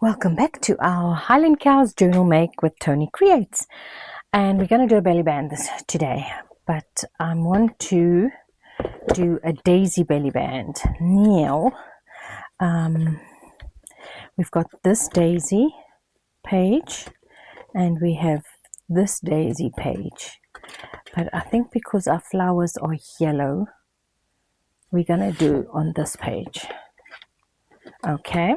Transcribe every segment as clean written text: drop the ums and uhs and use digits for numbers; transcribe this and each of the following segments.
Welcome back to our Highland Cows Journal Make with Toni Creates. And we're going to do a belly band today. But I want to do a daisy belly band. Now, we've got this daisy page and we have this daisy page. But I think because our flowers are yellow, we're going to do on this page. Okay.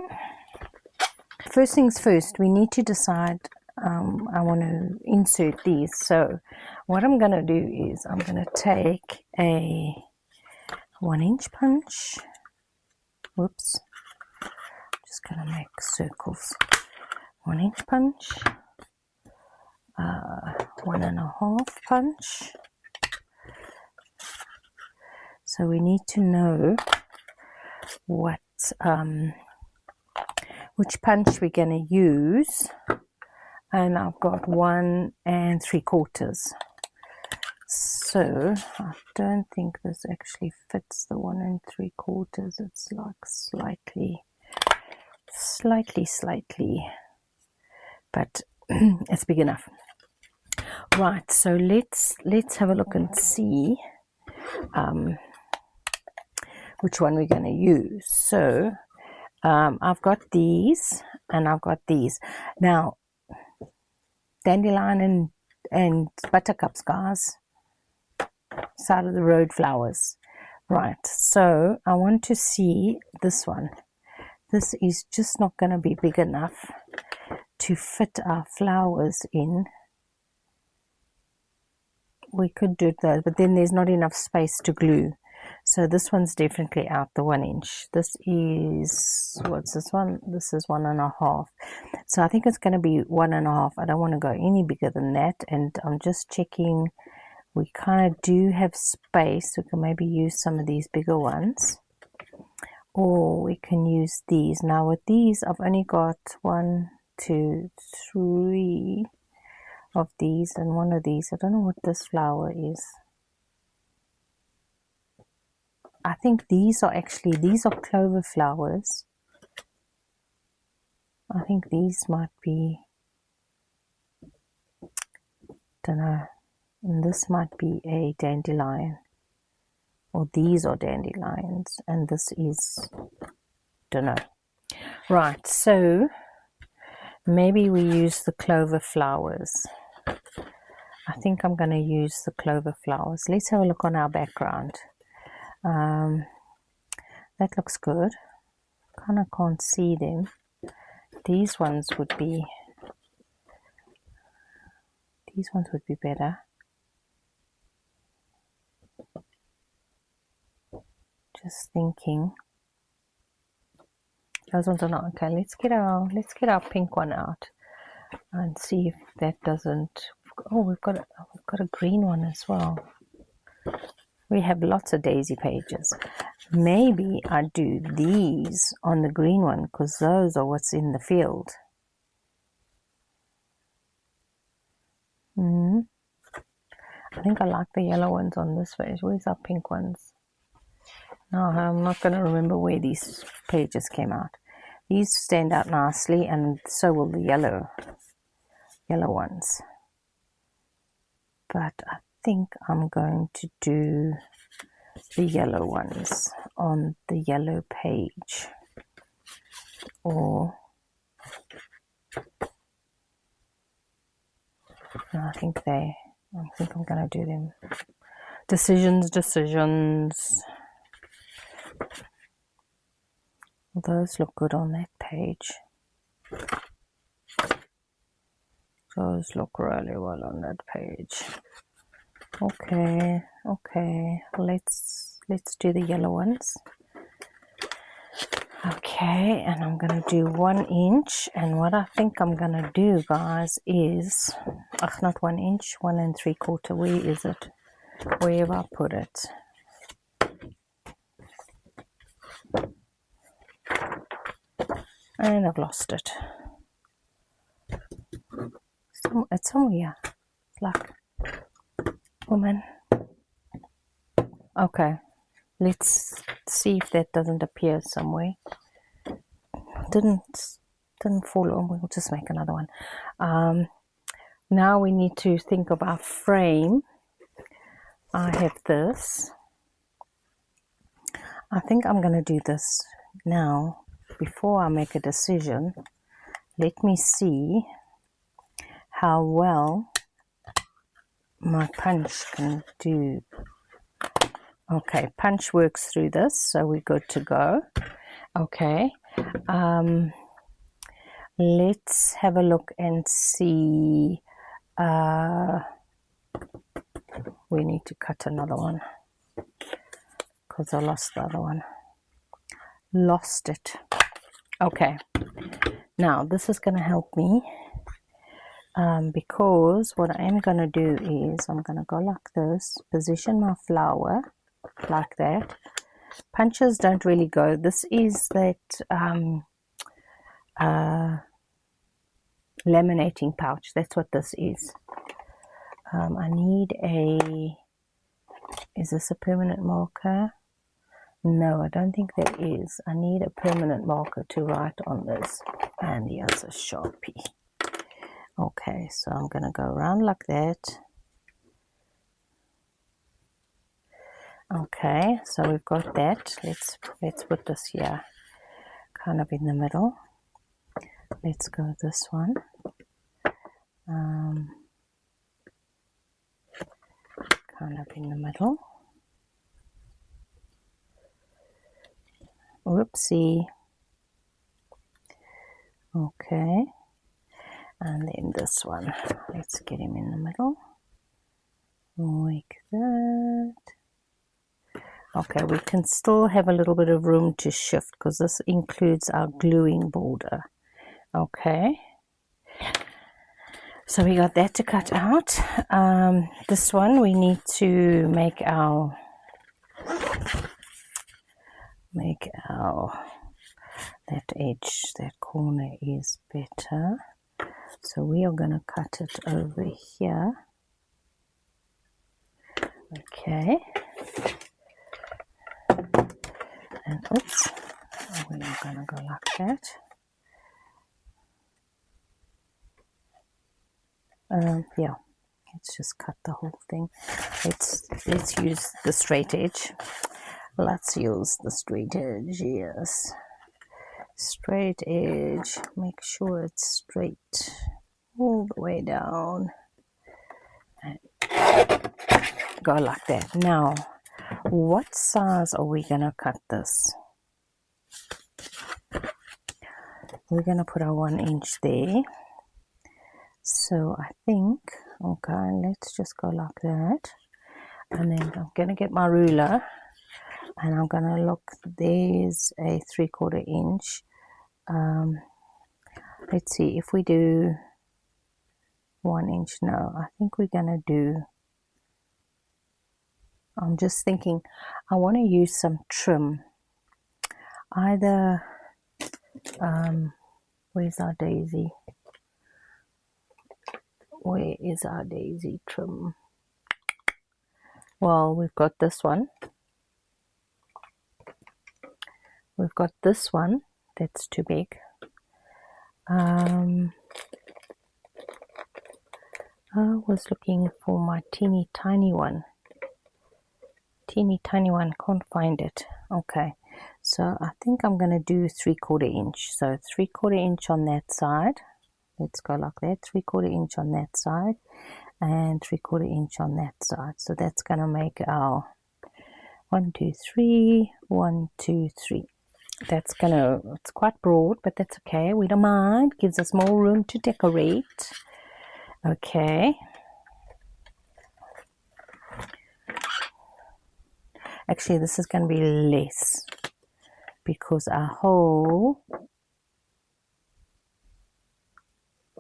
First things first, we need to decide, I want to insert these. So what I'm going to do is I'm going to take a 1-inch punch. Whoops. Just going to make circles. 1-inch punch. 1.5 punch. So we need to know what which punch we're going to use, and I've got 1 3/4. So I don't think this actually fits the 1 3/4. It's like slightly, but it's big enough. Right, so let's have a look and see which one we're going to use. So I've got these and I've got these. Now, dandelion and buttercups, guys. Side of the road flowers. Right, so I want to see this one. This is just not going to be big enough to fit our flowers in. We could do that, but then there's not enough space to glue. So this one's definitely out the 1 inch. This is, what's this one? This is 1.5. So I think it's going to be 1.5. I don't want to go any bigger than that. And I'm just checking. We kind of do have space. We can maybe use some of these bigger ones. Or we can use these. Now with these, I've only got 1, 2, 3 of these and 1 of these. I don't know what this flower is. I think these are clover flowers. I think these might be, don't know, and this might be a dandelion, or these are dandelions, and this is, don't know. Right, so maybe we use the clover flowers. I think I'm going to use the clover flowers. Let's have a look on our background. That looks good. Kind of can't see them. These ones would be better. Just thinking. Those ones are not okay. Let's get our pink one out and see if that doesn't. Oh, we've got a green one as well. We have lots of daisy pages. Maybe I do these on the green one because those are what's in the field. I think I like the yellow ones on this page. Where's our pink ones? No, I'm not going to remember where these pages came out. These stand out nicely, and so will the yellow ones. But I think I'm going to do the yellow ones on the yellow page, or no, I think I'm going to do them. Decisions. Those look good on that page. Those look really well on that page. Okay. Let's do the yellow ones. Okay, and I'm going to do 1 inch. And what I think I'm going to do, guys, is, not 1 inch, 1 3/4. Where is it? Where have I put it? And I've lost it. It's somewhere. It's like, woman. Okay, let's see if that doesn't appear somewhere. Didn't didn't fall on. We'll just make another one. Now we need to think of our frame. I have this. I think I'm going to do this now. Before I make a decision, let me see how well my punch can do. Okay, punch works through this, so we're good to go. Okay, let's have a look and see. We need to cut another one because I lost the other one. Lost it. Okay, now this is going to help me because what I am going to do is I'm going to go like this, position my flower like that. Punches don't really go. This is that laminating pouch. That's what this is. I need a, is this a permanent marker? No, I don't think there is. I need a permanent marker to write on this, and here's a Sharpie. Okay, so I'm going to go around like that. Okay, so we've got that. Let's put this here, kind of in the middle. Let's go this one. Kind of in the middle. Whoopsie. Okay, and then this one. Let's get him in the middle. Like that. Okay, we can still have a little bit of room to shift because this includes our gluing border. Okay, so we got that to cut out. This one we need to make our that edge, that corner is better. So we are going to cut it over here. Okay. And oops, we're going to go like that. Yeah, let's just cut the whole thing. Let's use the straight edge. Let's use the straight edge, yes. Straight edge, make sure it's straight all the way down. And go like that. Now, what size are we going to cut this? We're going to put our 1 inch there. So I think, okay, let's just go like that. And then I'm going to get my ruler. And I'm going to look, there's a 3/4 inch. Let's see, if we do 1 inch, no, I think we're going to do, I'm just thinking, I want to use some trim. Either, where's our daisy? Where is our daisy trim? Well, we've got this one. We've got this one that's too big. I was looking for my teeny tiny one. Can't find it. Okay, so I think I'm going to do 3/4 inch. So 3/4 inch on that side. Let's go like that. 3/4 inch on that side and 3/4 inch on that side. So that's going to make our 1, 2, 3, 1, 2, 3. That's gonna, it's quite broad, but that's okay. We don't mind. Gives us more room to decorate. Okay. Actually, this is going to be less because our hole,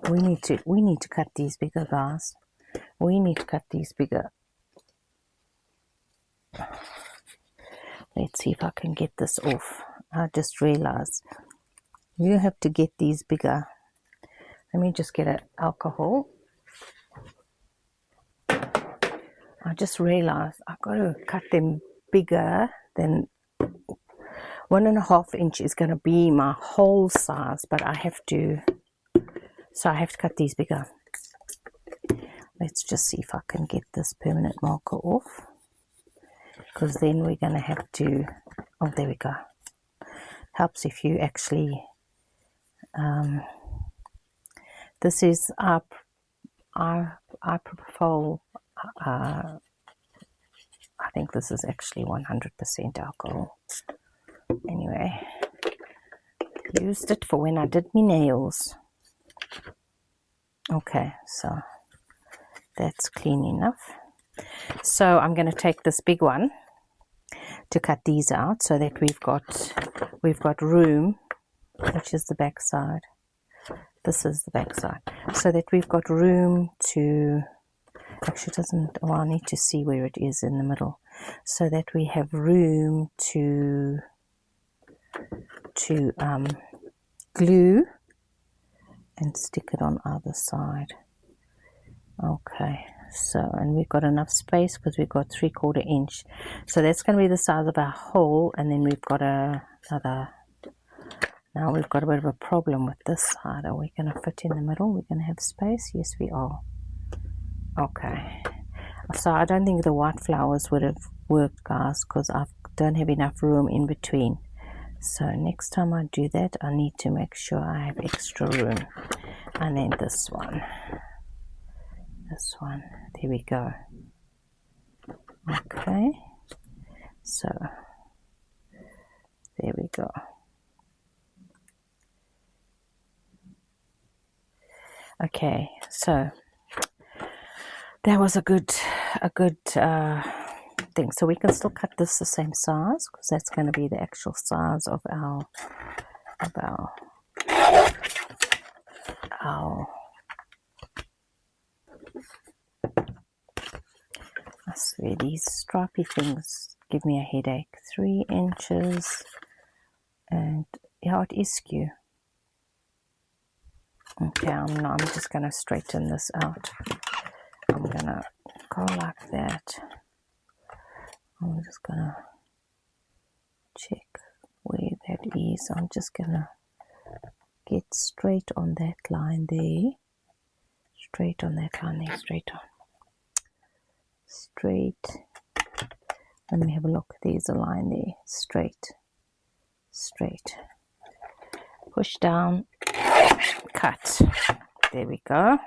we need to cut these bigger, guys. We need to cut these bigger. Let's see if I can get this off. I just realized you have to get these bigger. Let me just get an alcohol. I just realized I've got to cut them bigger than 1.5 inch is going to be my whole size, but I have to cut these bigger. Let's just see if I can get this permanent marker off, because then we're going to have to, oh, there we go. Helps if you actually, this is our propofol, I think this is actually 100% alcohol. Anyway, used it for when I did my nails. Okay, so that's clean enough. So I'm going to take this big one to cut these out, so that we've got room, which is the back side. This is the back side, so that we've got room to, actually doesn't, well, I need to see where it is in the middle, so that we have room to glue and stick it on either side. Okay, so, and we've got enough space because we've got 3/4 inch, so that's going to be the size of our hole. And then we've got another, now we've got a bit of a problem with this side. Are we going to fit in the middle? We're going to have space? Yes, we are. Okay, so I don't think the white flowers would have worked, guys, because I don't have enough room in between. So next time I do that, I need to make sure I have extra room. And then this one, there we go. Okay, so there we go. Okay, so that was a good thing. So we can still cut this the same size, because that's going to be the actual size of our I swear, these stripy things give me a headache. 3 inches, and yeah, it is skew. Okay, I'm just going to straighten this out. I'm going to go like that. I'm just going to check where that is. I'm just going to get straight on that line there. Straight on that line there. Straight on. Straight. Let me have a look. There's a line there. Straight. Straight. Push down. Cut. There we go.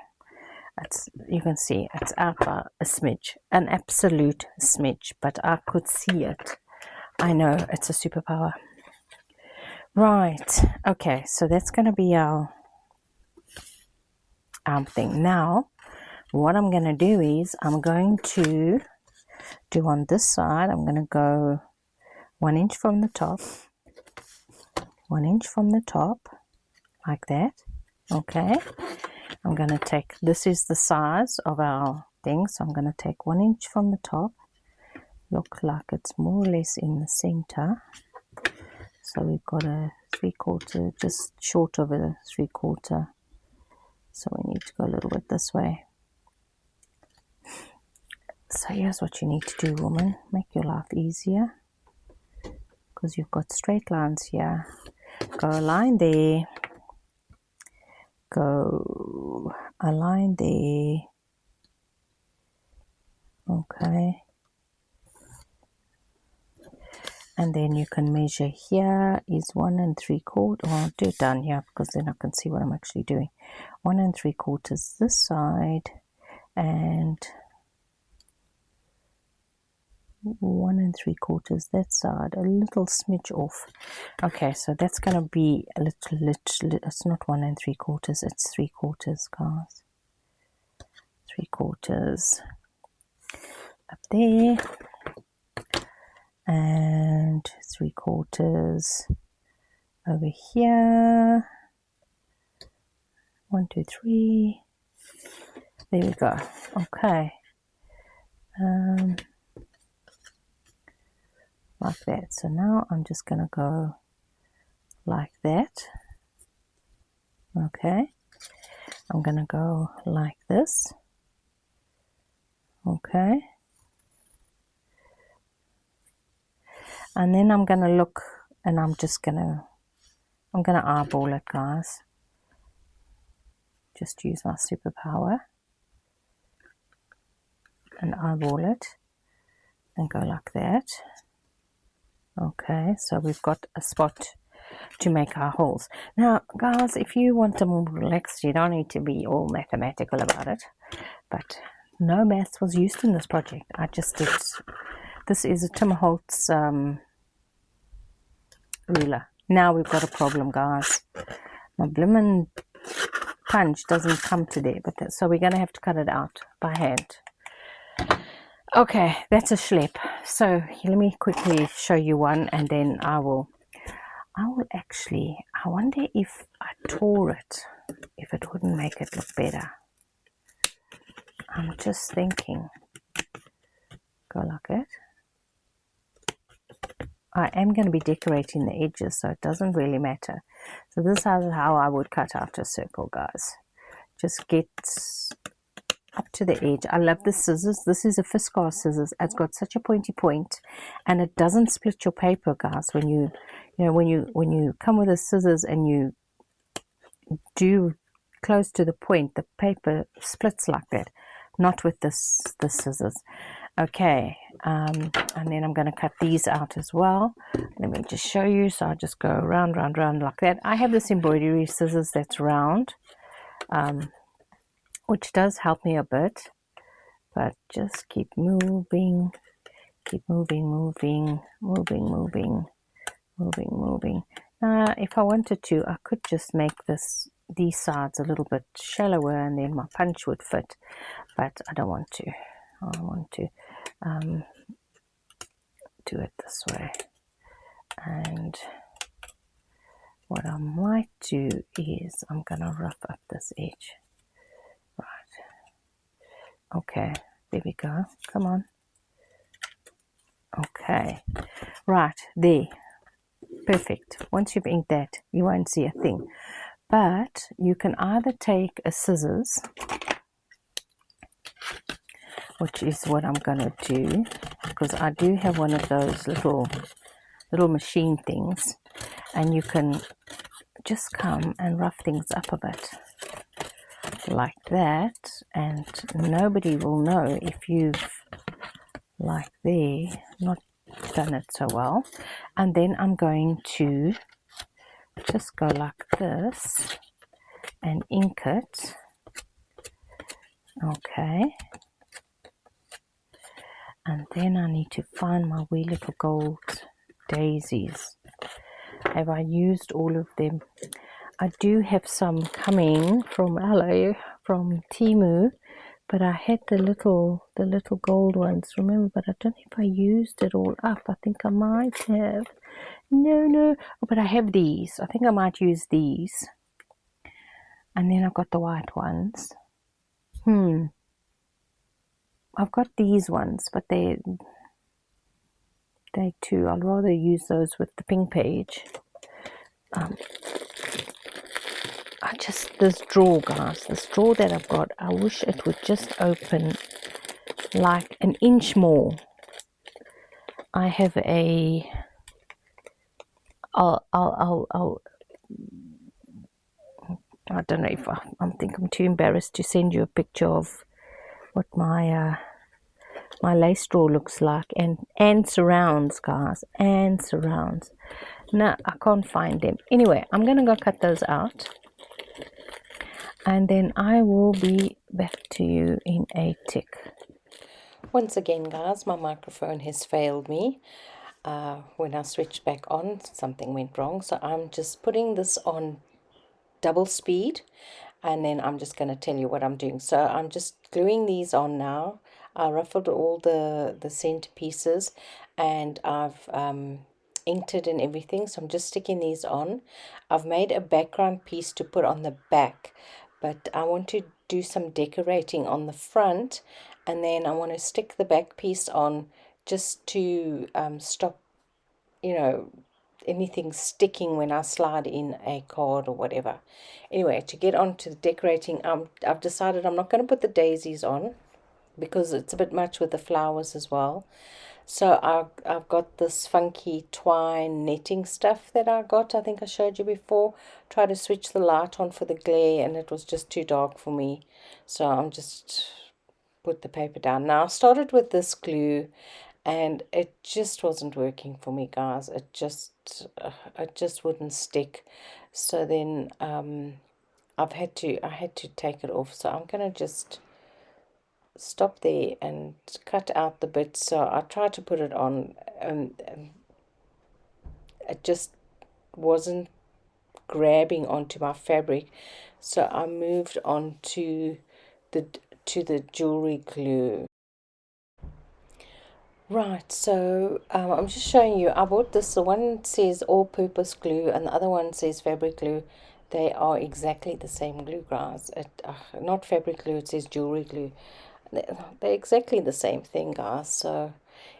You can see it's out by a smidge, an absolute smidge, but I could see it. I know, it's a superpower. Right, okay, so that's going to be our thing. Now, what I'm going to do is, I'm going to do on this side, I'm going to go 1 inch from the top, 1 inch from the top, like that. Okay, I'm going to take, this is the size of our thing, so I'm going to take 1 inch from the top, look like it's more or less in the center. So we've got a 3/4, just short of a 3/4. So we need to go a little bit this way. So here's what you need to do, woman. Make your life easier, because you've got straight lines here. Go a line there. Go a line there. Okay. And then you can measure here is 1 3/4. Well, I'll do it down here, because then I can see what I'm actually doing. 1 3/4 this side, and 1 3/4 that side, a little smidge off. Okay, so that's going to be a little, it's not 1 3/4, it's 3/4, guys. 3/4 up there, and 3/4 over here. 1 2 3. There we go. Okay. Like that. So now I'm just going to go like that. Okay. I'm going to go like this. Okay. And then I'm going to look and I'm gonna eyeball it, guys. Just use my superpower and eyeball it and go like that. Okay, so we've got a spot to make our holes. Now, guys, if you want to more relaxed, you don't need to be all mathematical about it. But no maths was used in this project. I just did. This is a Tim Holtz ruler. Now we've got a problem, guys. My blimmin' punch doesn't come to there, but so we're going to have to cut it out by hand. Okay, that's a schlep. So let me quickly show you one, and then I will actually, I wonder if I tore it, if it wouldn't make it look better. I'm just thinking. Go like that. I am going to be decorating the edges, so it doesn't really matter. So this is how I would cut out a circle, guys. Just get up to the edge. I love the scissors. This is a Fiskars scissors. It's got such a pointy point, and it doesn't split your paper, guys. When you when you come with the scissors and you do close to the point, the paper splits like that. Not with the scissors. Okay, and then I'm going to cut these out as well. Let me just show you. So I just go round, round, round like that. I have this embroidery scissors that's round, which does help me a bit. But just keep moving, keep moving, moving, moving, moving, moving, moving. Now, if I wanted to, I could just make these sides a little bit shallower, and then my punch would fit. But I don't want to. I want to do it this way. And what I might do is I'm going to rough up this edge. Right. Okay, there we go. Come on. Okay. Right, there. Perfect. Once you've inked that, you won't see a thing. But you can either take a scissors, which is what I'm going to do, because I do have one of those little machine things, and you can just come and rough things up a bit like that, and nobody will know if you've, like there, not done it so well. And then I'm going to just go like this and ink it. Okay. And then I need to find my wee little gold daisies. Have I used all of them? I do have some coming from LA, from Temu, but I had the little gold ones, remember, but I don't know if I used it all up. I think I might have. No, but I have these. I think I might use these. And then I've got the white ones. I've got these ones, but they too, I'd rather use those with the pink page. This drawer, guys, this drawer that I've got, I wish it would just open like an inch more. I have a, I don't know if I think I'm too embarrassed to send you a picture of what my lace drawer looks like, and surrounds, guys, and surrounds. No, I can't find them. Anyway, I'm gonna go cut those out, and then I will be back to you in a tick. Once again, guys, my microphone has failed me. When I switched back on, something went wrong, so I'm just putting this on double speed, and then I'm just going to tell you what I'm doing. So I'm just gluing these on now. I ruffled all the center pieces, and I've inked it and everything, so I'm just sticking these on. I've made a background piece to put on the back, but I want to do some decorating on the front, and then I want to stick the back piece on just to stop, anything sticking when I slide in a card or whatever. Anyway, to get on to the decorating, I've decided I'm not going to put the daisies on because it's a bit much with the flowers as well. So I've got this funky twine netting stuff that I got. I think I showed you before. Tried to switch the light on for the glare and it was just too dark for me. So I'm just put the paper down. Now I started with this glue and it just wasn't working for me, guys. It just wouldn't stick. So then I had to take it off. So I'm gonna just stop there and cut out the bits. So I tried to put it on and it just wasn't grabbing onto my fabric. So I moved on the to the jewelry glue. Right, so I'm just showing you. I bought this. The one says all-purpose glue, and the other one says fabric glue. They are exactly the same glue, guys. Not fabric glue. It says jewelry glue. They're exactly the same thing, guys. So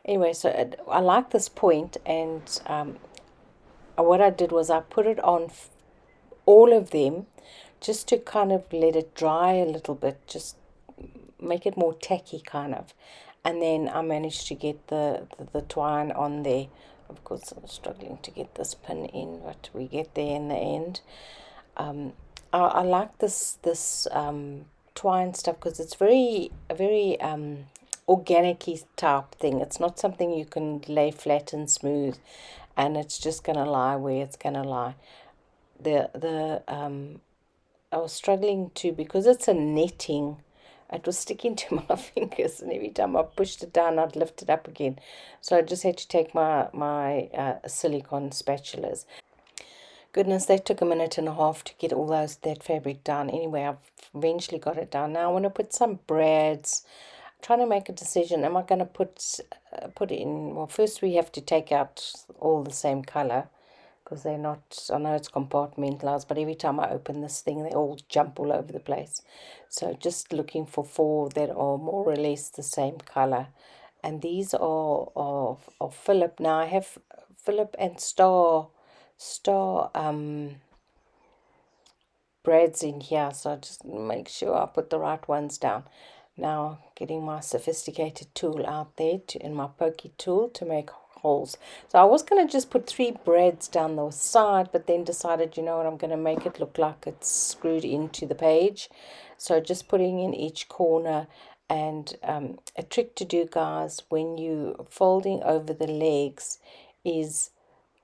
anyway, I like this point, and what I did was I put it on all of them, just to kind of let it dry a little bit, just make it more tacky kind of. And then I managed to get the twine on there. Of course, I'm struggling to get this pin in, but we get there in the end. I like this twine stuff because it's very organic-y type thing. It's not something you can lay flat and smooth, and it's just gonna lie where it's gonna lie. The I was struggling to, because it's a netting, it was sticking to my fingers, and every time I pushed it down I'd lift it up again. So I just had to take my silicone spatulas. Goodness, that took a minute and a half to get all that fabric down. Anyway, I've eventually got it down. Now I want to put some brads. I'm trying to make a decision. Am I going to put it in? Well, first we have to take out all the same color, because they're not, I know it's compartmentalized, but every time I open this thing, they all jump all over the place. So just looking for four that are more or less the same color. And these are Philip. Now I have Philip and Star brads in here, so I just make sure I put the right ones down. Now getting my sophisticated tool out there in my pokey tool to make holes. So I was going to just put 3 brads down the side, but then decided, you know what, I'm going to make it look like it's screwed into the page. So just putting in each corner. And a trick to do, guys, when you folding over the legs is,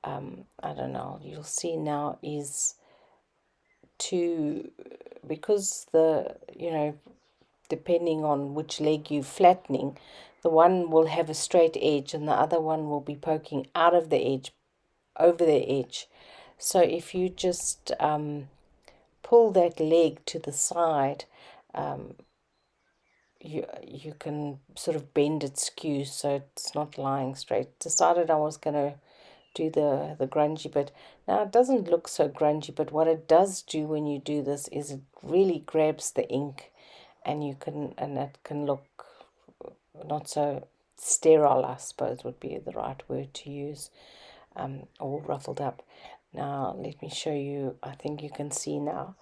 I don't know, you'll see now, is to, because depending on which leg you're flattening, the one will have a straight edge and the other one will be poking out of the edge, over the edge. So if you just pull that leg to the side, you can sort of bend it skew so it's not lying straight. Decided I was going to do the grungy bit. Now it doesn't look so grungy, but what it does do when you do this is it really grabs the ink, and it can look not so sterile, I suppose would be the right word to use, all ruffled up. Now let me show you. I think you can see now.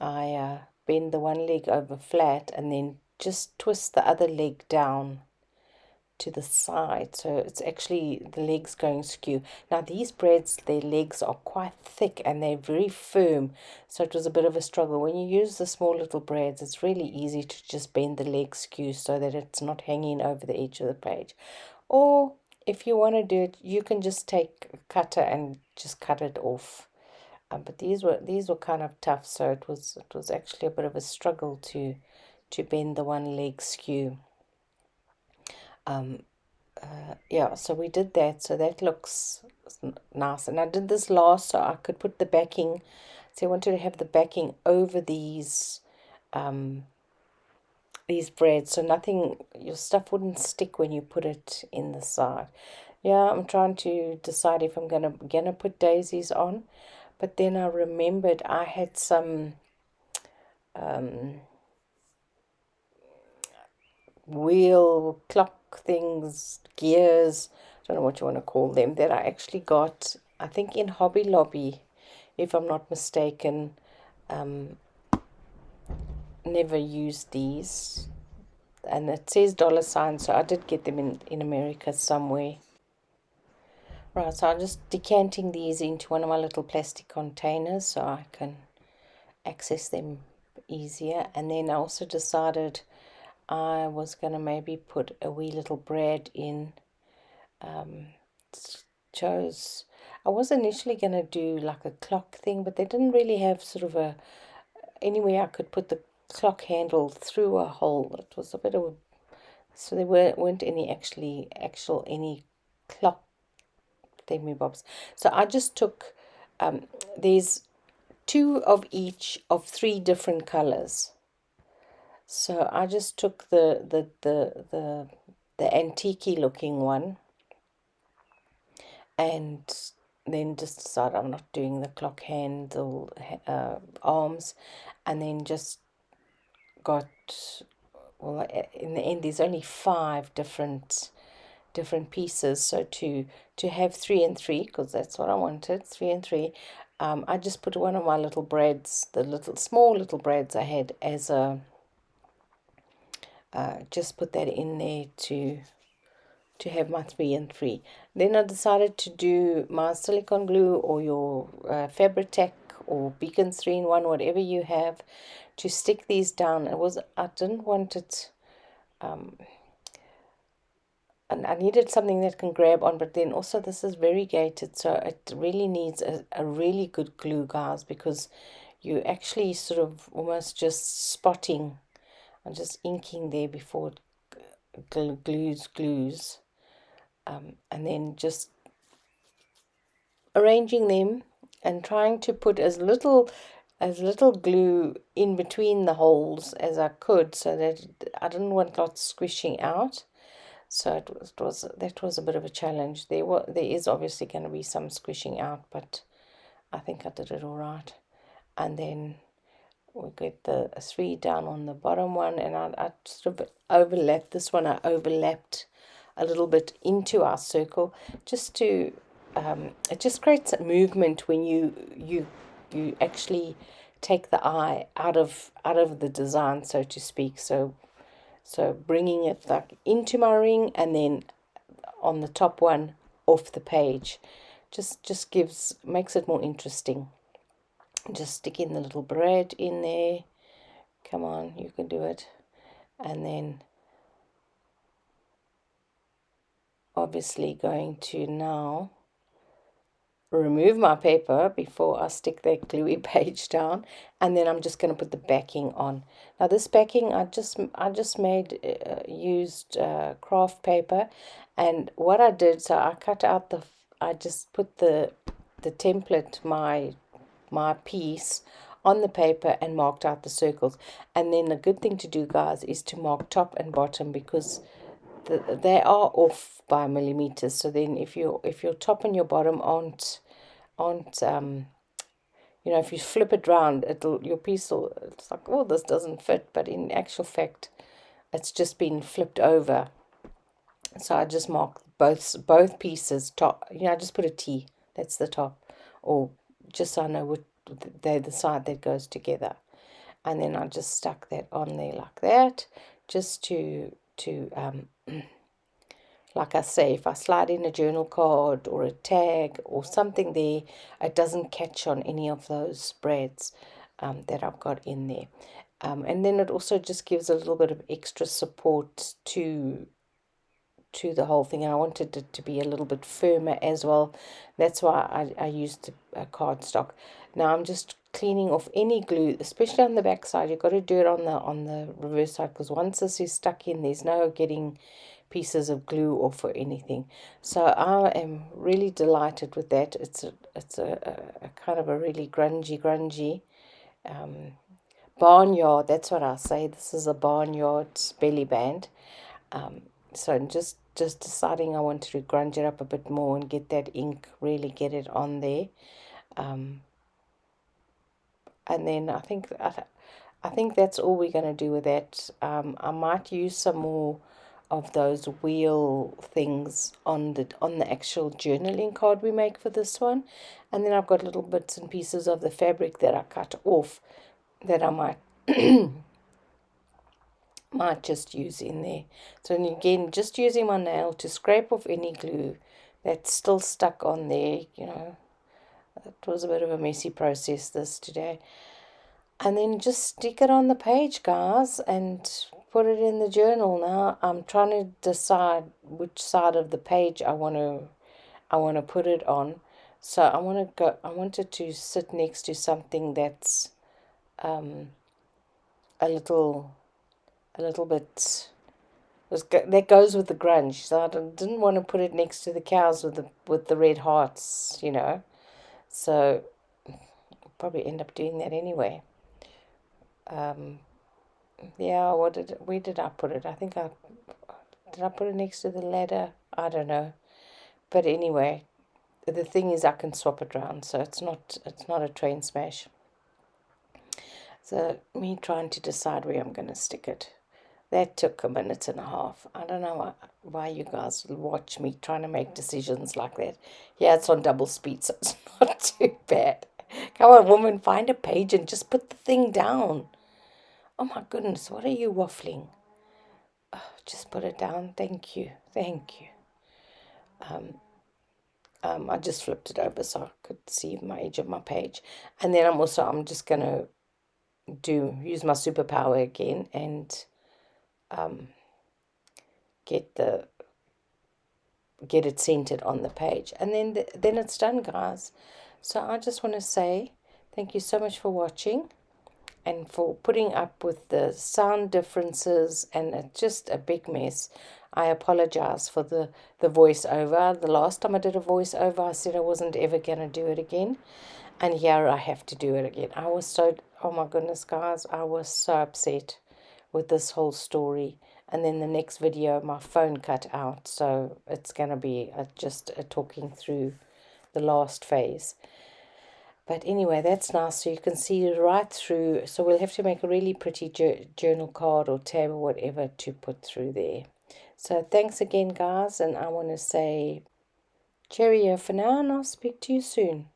I bend the one leg over flat and then just twist the other leg down to the side, so it's actually the legs going skew. Now these brads, their legs are quite thick and they're very firm, so it was a bit of a struggle. When you use the small little brads, it's really easy to just bend the legs skew so that it's not hanging over the edge of the page. Or if you want to do it, you can just take a cutter and just cut it off. But these were kind of tough, so it was actually a bit of a struggle to bend the one leg skew. Yeah, so we did that, so that looks nice. And I did this last so I could put the backing. So I wanted to have the backing over these brads, so your stuff wouldn't stick when you put it in the side. Yeah, I'm trying to decide if I'm gonna put daisies on, but then I remembered I had some wheel clock things, gears, I don't know what you want to call them, that I actually got, I think, in Hobby Lobby, if I'm not mistaken. Never used these. and it says $, so I did get them in America somewhere. Right, so I'm just decanting these into one of my little plastic containers so I can access them easier. And then I also decided I was going to maybe put a wee little brad in. Chose, I was initially going to do like a clock thing, but they didn't really have sort of a anywhere I could put the clock handle through a hole. It was a bit of so there weren't any actual any clock thingamabobs. So I just took there's 2 of each of 3 different colors. So I just took the antique looking one, and then just decided I'm not doing the clock handle arms, and then just got, well, in the end there's only 5 different pieces, so to have 3 and 3, because that's what I wanted, 3 and 3, I just put one of my little brads, the small little brads I had, as a just put that in there to have my 3 and 3. Then I decided to do my silicone glue or your Fabri-Tac or Beacon's 3-in-1, whatever you have, to stick these down. I didn't want it, and I needed something that can grab on, but then also this is variegated, so it really needs a really good glue, guys, because you actually sort of almost just spotting and just inking there before it glues, and then just arranging them and trying to put as little glue in between the holes as I could, so that I didn't want lots squishing out. So that was a bit of a challenge. There is obviously going to be some squishing out, but I think I did it all right. And then we get the 3 down on the bottom one, and I sort of overlapped this one. I overlapped a little bit into our circle, just to it just creates a movement when you actually take the eye out of the design, so to speak. So bringing it like into my ring, and then on the top one off the page, just makes it more interesting. Just stick in the little brad in there. Come on, you can do it. And then obviously going to now remove my paper before I stick that gluey page down, and then I'm just going to put the backing on. Now this backing I just made used craft paper, and what I did, so I cut out I just put the template, my piece, on the paper and marked out the circles. And then the good thing to do, guys, is to mark top and bottom, because they are off by millimeters. So then if your top and your bottom aren't if you flip it round, your piece will, it's like, oh, this doesn't fit, but in actual fact it's just been flipped over. So I just mark both pieces top. I just put a T, that's the top, or just so I know what they're the side that goes together. And then I just stuck that on there like that, just to like I say, if I slide in a journal card or a tag or something there, it doesn't catch on any of those brads that I've got in there. And then it also just gives a little bit of extra support to the whole thing, and I wanted it to be a little bit firmer as well. That's why I used a cardstock. Now I'm just cleaning off any glue, especially on the back side. You've got to do it on the reverse side, because once this is stuck in, there's no getting pieces of glue off or anything. So I am really delighted with that. It's a kind of a really grungy Barnyard, that's what I say. This is a Barnyard Bellyband. So I'm just deciding I want to grunge it up a bit more and get that ink, really get it on there. And then I think that's all we're going to do with that. I might use some more of those wheel things on the actual journaling card we make for this one. And then I've got little bits and pieces of the fabric that I cut off that I might just use in there. So again, just using my nail to scrape off any glue that's still stuck on there. It was a bit of a messy process this today. And then just stick it on the page, guys, and put it in the journal. Now I'm trying to decide which side of the page I want to put it on. So I wanted to sit next to something that's a little bit that goes with the grunge. So I didn't want to put it next to the cows with the red hearts, So I'll probably end up doing that anyway. Yeah, where did I put it? Did I put it next to the ladder? I don't know. But anyway, the thing is I can swap it around, so it's not a train smash. So me trying to decide where I'm going to stick it. That took a minute and a half. I don't know why you guys watch me trying to make decisions like that. Yeah, it's on double speed, so it's not too bad. Come on, woman, find a page and just put the thing down. Oh my goodness, what are you waffling? Oh, just put it down. Thank you. Thank you. I just flipped it over so I could see my edge of my page. And then I'm just going to use my superpower again and get it centered on the page, and then it's done, guys. So I just want to say thank you so much for watching and for putting up with the sound differences, and it's just a big mess. I apologize for the voiceover. The last time I did a voiceover, I said I wasn't ever going to do it again, and here I have to do it again. Oh my goodness, guys, I was so upset with this whole story. And then the next video, my phone cut out, so it's going to be just talking through the last phase. But anyway, that's nice, so you can see right through. So we'll have to make a really pretty journal card or tab or whatever to put through there. So thanks again, guys, and I want to say cheerio for now, and I'll speak to you soon.